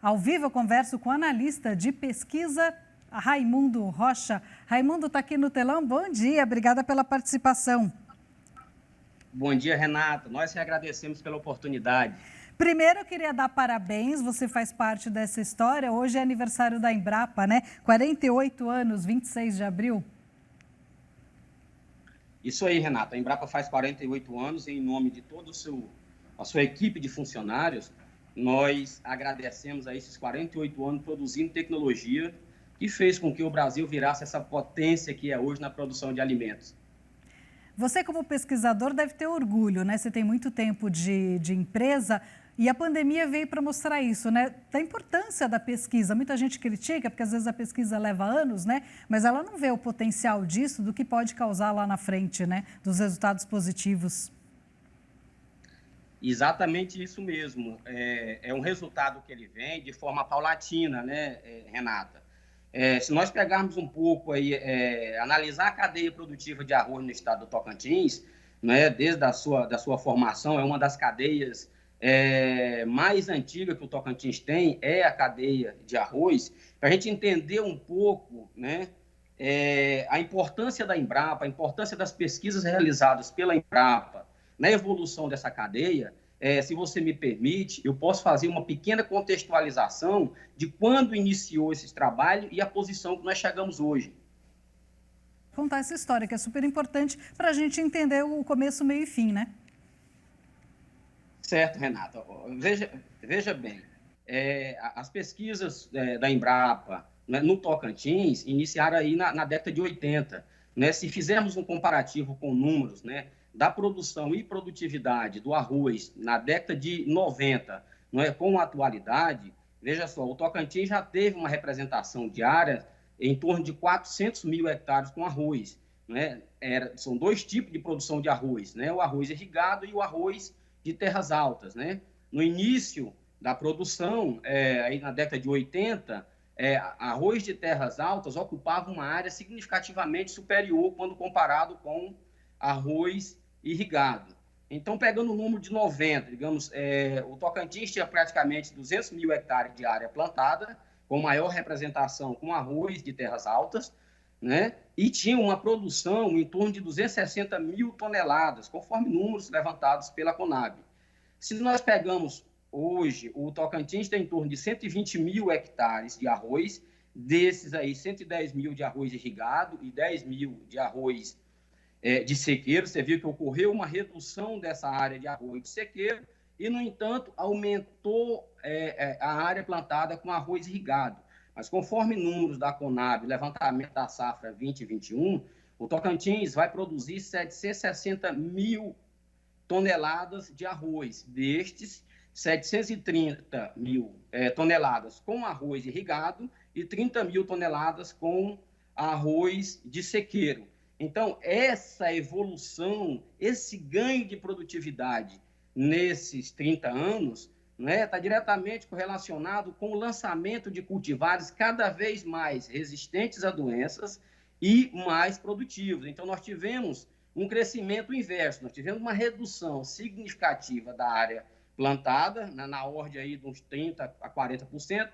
Ao vivo eu converso com o analista de pesquisa, Raimundo Rocha. Raimundo está aqui no telão. Bom dia, obrigada pela participação. Bom dia, Renata. Nós que agradecemos pela oportunidade. Primeiro, eu queria dar parabéns, você faz parte dessa história. Hoje é aniversário da Embrapa, né? 48 anos, 26 de abril. Isso aí, Renata. A Embrapa faz 48 anos e, em nome de toda a sua equipe de funcionários, nós agradecemos a esses 48 anos produzindo tecnologia que fez com que o Brasil virasse essa potência que é hoje na produção de alimentos. Você, como pesquisador, deve ter orgulho, né? Você tem muito tempo de empresa e a pandemia veio para mostrar isso, né? Da importância da pesquisa. Muita gente critica, porque às vezes a pesquisa leva anos, né? Mas ela não vê o potencial disso, do que pode causar lá na frente, né? Dos resultados positivos. Exatamente isso mesmo. É um resultado que ele vem de forma paulatina, né, Renata? Se nós pegarmos um pouco aí, analisar a cadeia produtiva de arroz no estado do Tocantins, né, desde da sua formação, é uma das cadeias mais antigas que o Tocantins tem, é a cadeia de arroz, para a gente entender um pouco, né, a importância da Embrapa, a importância das pesquisas realizadas pela Embrapa na evolução dessa cadeia. Se você me permite, eu posso fazer uma pequena contextualização de quando iniciou esse trabalho e a posição que nós chegamos hoje. Contar essa história, que é super importante para a gente entender o começo, meio e fim, né? Certo, Renata. Veja bem, as pesquisas da Embrapa, né, no Tocantins iniciaram aí na década de 80. Né? Se fizermos um comparativo com números, né, da produção e produtividade do arroz na década de 90, não é, com a atualidade, veja só, o Tocantins já teve uma representação diária em torno de 400 mil hectares com arroz. Né? São dois tipos de produção de arroz, né? O arroz irrigado e o arroz de terras altas. Né? No início da produção, aí na década de 80, arroz de terras altas ocupava uma área significativamente superior quando comparado com arroz irrigado. Então, pegando o número de 90, digamos, o Tocantins tinha praticamente 200 mil hectares de área plantada, com maior representação com arroz de terras altas, né? E tinha uma produção em torno de 260 mil toneladas, conforme números levantados pela Conab. Se nós pegamos hoje, o Tocantins tem em torno de 120 mil hectares de arroz, desses aí 110 mil de arroz irrigado e 10 mil de arroz de sequeiro. Você viu que ocorreu uma redução dessa área de arroz de sequeiro e, no entanto, aumentou a área plantada com arroz irrigado. Mas, conforme números da Conab, levantamento da safra 2021, o Tocantins vai produzir 760 mil toneladas de arroz. Destes, 730 mil toneladas com arroz irrigado e 30 mil toneladas com arroz de sequeiro. Então, essa evolução, esse ganho de produtividade nesses 30 anos, né, está diretamente correlacionado com o lançamento de cultivares cada vez mais resistentes a doenças e mais produtivos. Então, nós tivemos um crescimento inverso, nós tivemos uma redução significativa da área plantada, na ordem aí de uns 30% a 40%,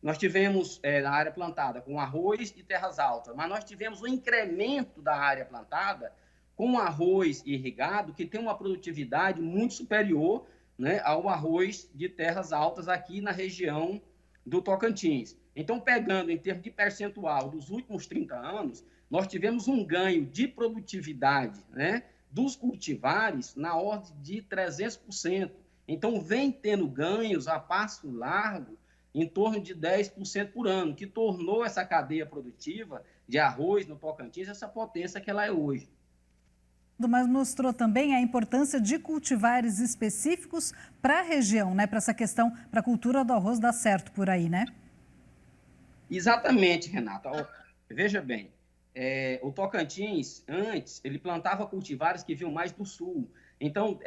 nós tivemos na área plantada com arroz e terras altas, mas nós tivemos um incremento da área plantada com arroz irrigado, que tem uma produtividade muito superior, né, ao arroz de terras altas aqui na região do Tocantins. Então, pegando em termos de percentual dos últimos 30 anos, nós tivemos um ganho de produtividade, né, dos cultivares na ordem de 300%. Então, vem tendo ganhos a passo largo em torno de 10% por ano, que tornou essa cadeia produtiva de arroz no Tocantins essa potência que ela é hoje. Mas mostrou também a importância de cultivares específicos para a região, né? Para essa questão, para a cultura do arroz dar certo por aí, né? Exatamente, Renata. Veja bem, o Tocantins, antes, ele plantava cultivares que vinham mais do sul. Então,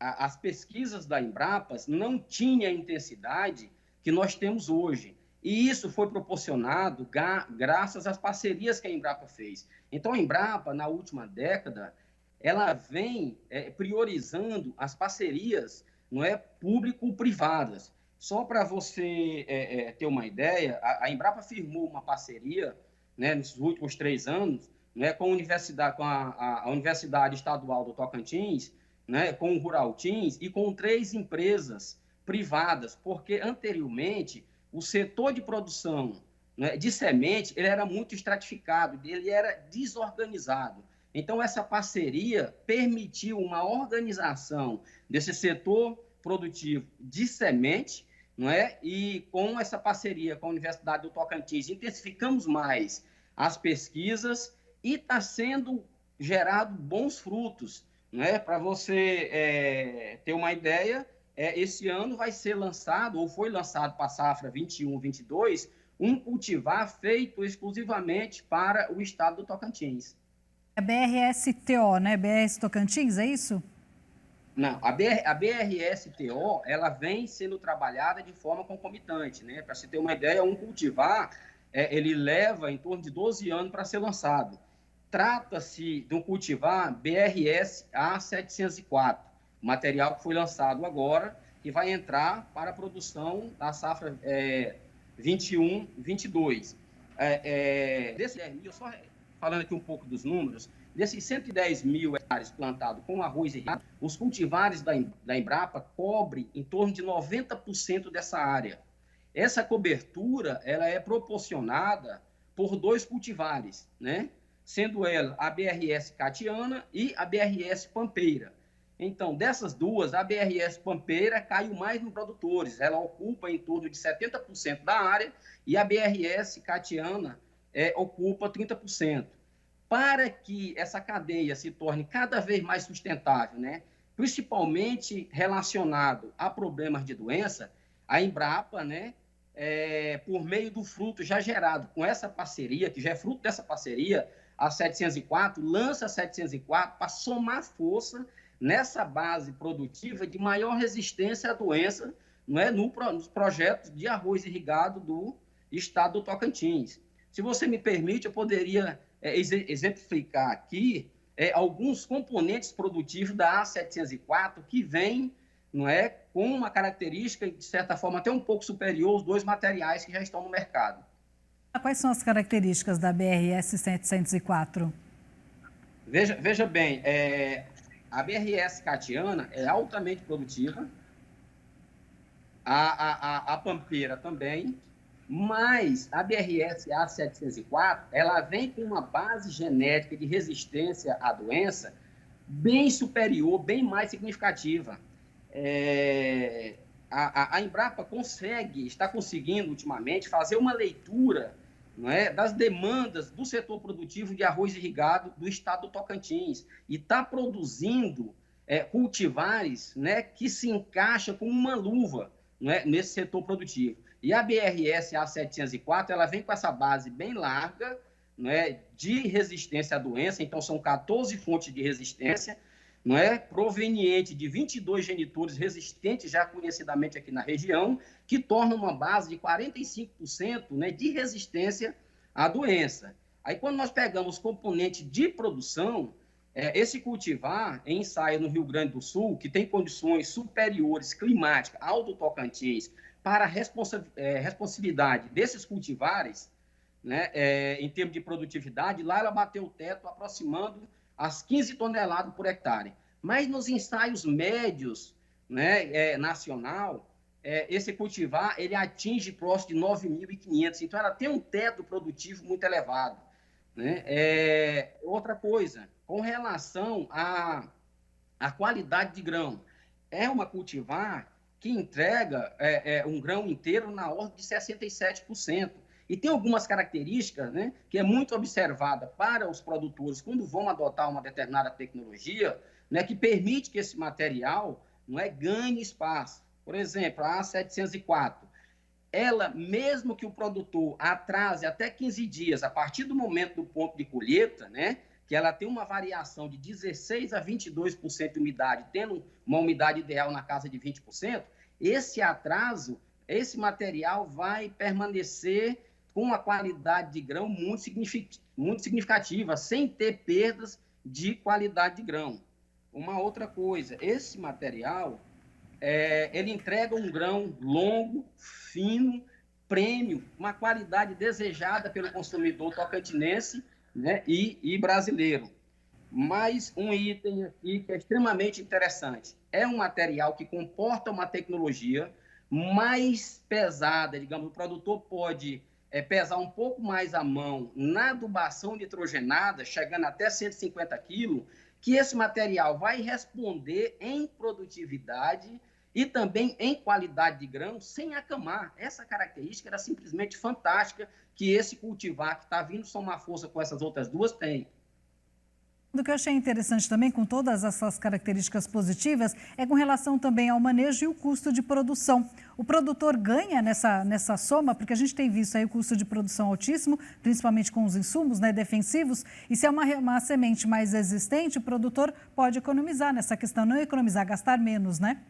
as pesquisas da Embrapa não tinham a intensidade que nós temos hoje. E isso foi proporcionado graças às parcerias que a Embrapa fez. Então, a Embrapa, na última década, ela vem priorizando as parcerias, não é, público-privadas. Só para você ter uma ideia, a Embrapa firmou uma parceria, né, nesses últimos 3 anos, né, com a Universidade Estadual do Tocantins, né, com o Rural Teams e com 3 empresas privadas, porque anteriormente o setor de produção, né, de semente ele era muito estratificado, ele era desorganizado. Então, essa parceria permitiu uma organização desse setor produtivo de semente, não é? E com essa parceria com a Universidade do Tocantins, intensificamos mais as pesquisas e está sendo gerado bons frutos, não é? Para você ter uma ideia, esse ano vai ser lançado, ou foi lançado para a safra 21-22, um cultivar feito exclusivamente para o estado do Tocantins. É BRSTO, né? BRS Tocantins, é isso? Não, a BRSTO, ela vem sendo trabalhada de forma concomitante, né? Para você ter uma ideia, um cultivar, ele leva em torno de 12 anos para ser lançado. Trata-se de um cultivar BRS A704, material que foi lançado agora e vai entrar para a produção da safra 21-22. Só falando aqui um pouco dos números, desses 110 mil hectares plantados com arroz irrigado, os cultivares da Embrapa cobrem em torno de 90% dessa área. Essa cobertura ela é proporcionada por 2 cultivares, né? Sendo ela a BRS Catiana e a BRS Pampeira. Então, dessas duas, a BRS Pampeira caiu mais nos produtores, ela ocupa em torno de 70% da área e a BRS Catiana ocupa 30%. Para que essa cadeia se torne cada vez mais sustentável, né? Principalmente relacionado a problemas de doença, a Embrapa, né, por meio do fruto já gerado com essa parceria, que já é fruto dessa parceria, a 704, lança a 704 para somar força nessa base produtiva de maior resistência à doença, não é, nos projetos de arroz irrigado do estado do Tocantins. Se você me permite, eu poderia exemplificar aqui alguns componentes produtivos da A704 que vêm, não é, com uma característica, de certa forma, até um pouco superior aos 2 materiais que já estão no mercado. Quais são as características da BRS 704? Veja bem, a BRS Catiana é altamente produtiva, a Pampeira também, mas a BRS A704, ela vem com uma base genética de resistência à doença bem superior, bem mais significativa. A Embrapa está conseguindo, ultimamente, fazer uma leitura, não é, das demandas do setor produtivo de arroz irrigado do estado do Tocantins e está produzindo cultivares, né, que se encaixam como uma luva, não é, nesse setor produtivo. E a BRS A704, ela vem com essa base bem larga, não é, de resistência à doença, então são 14 fontes de resistência, não é, proveniente de 22 genitores resistentes, já conhecidamente aqui na região, que tornam uma base de 45%, né, de resistência à doença. Aí, quando nós pegamos componente de produção, esse cultivar em ensaio no Rio Grande do Sul, que tem condições superiores climáticas ao do Tocantins, para a responsividade desses cultivares, né, em termos de produtividade, lá ela bateu o teto aproximando as 15 toneladas por hectare. Mas nos ensaios médios, né, nacional, esse cultivar ele atinge próximo de 9.500. Então, ela tem um teto produtivo muito elevado. Né? Outra coisa, com relação à qualidade de grão, é uma cultivar que entrega um grão inteiro na ordem de 67%. E tem algumas características, né, que é muito observada para os produtores quando vão adotar uma determinada tecnologia, né, que permite que esse material, não é, ganhe espaço. Por exemplo, a A704, ela, mesmo que o produtor atrase até 15 dias, a partir do momento do ponto de colheita, né, que ela tem uma variação de 16% a 22% de umidade, tendo uma umidade ideal na casa de 20%, esse atraso, esse material vai permanecer com uma qualidade de grão muito significativa, sem ter perdas de qualidade de grão. Uma outra coisa, esse material, ele entrega um grão longo, fino, prêmio, uma qualidade desejada pelo consumidor tocantinense, né, e brasileiro. Mas um item aqui que é extremamente interessante, é um material que comporta uma tecnologia mais pesada, digamos, o produtor pode pesar um pouco mais a mão na adubação nitrogenada, chegando até 150 quilos, que esse material vai responder em produtividade e também em qualidade de grão, sem acamar. Essa característica era simplesmente fantástica que esse cultivar que está vindo somar força com essas outras duas tem. O que eu achei interessante também, com todas essas características positivas, é com relação também ao manejo e o custo de produção. O produtor ganha nessa soma, porque a gente tem visto aí o custo de produção altíssimo, principalmente com os insumos, né, defensivos, e se é uma semente mais resistente, o produtor pode economizar nessa questão, não economizar, gastar menos, né?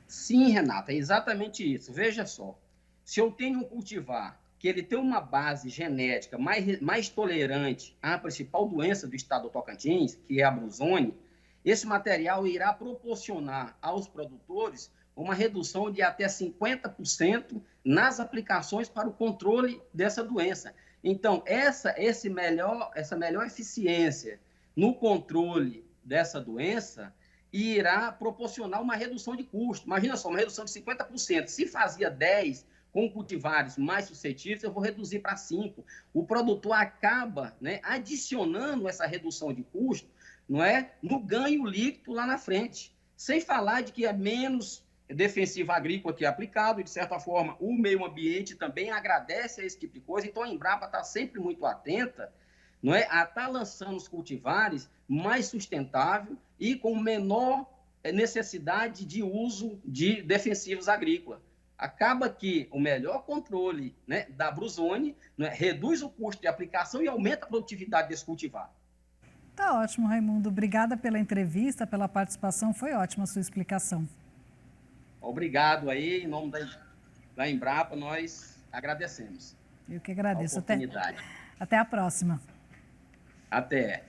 Sim, Renata, é exatamente isso. Veja só, se eu tenho um cultivar que ele tem uma base genética mais tolerante à principal doença do estado do Tocantins, que é a brusone, esse material irá proporcionar aos produtores uma redução de até 50% nas aplicações para o controle dessa doença. Então, essa melhor eficiência no controle dessa doença irá proporcionar uma redução de custo. Imagina só, uma redução de 50%. Se fazia 10%, com cultivares mais suscetíveis, eu vou reduzir para 5%. O produtor acaba, né, adicionando essa redução de custo, não é, no ganho líquido lá na frente. Sem falar de que é menos defensivo agrícola que é aplicado, e, de certa forma, o meio ambiente também agradece a esse tipo de coisa. Então, a Embrapa está sempre muito atenta, não é, a estar lançando os cultivares mais sustentável e com menor necessidade de uso de defensivos agrícolas. Acaba que o melhor controle, né, da brusone, né, reduz o custo de aplicação e aumenta a produtividade desse cultivar. Tá ótimo, Raimundo. Obrigada pela entrevista, pela participação. Foi ótima a sua explicação. Obrigado aí, em nome da Embrapa, nós agradecemos Eu que a agradeço. oportunidade. Até a próxima. Até.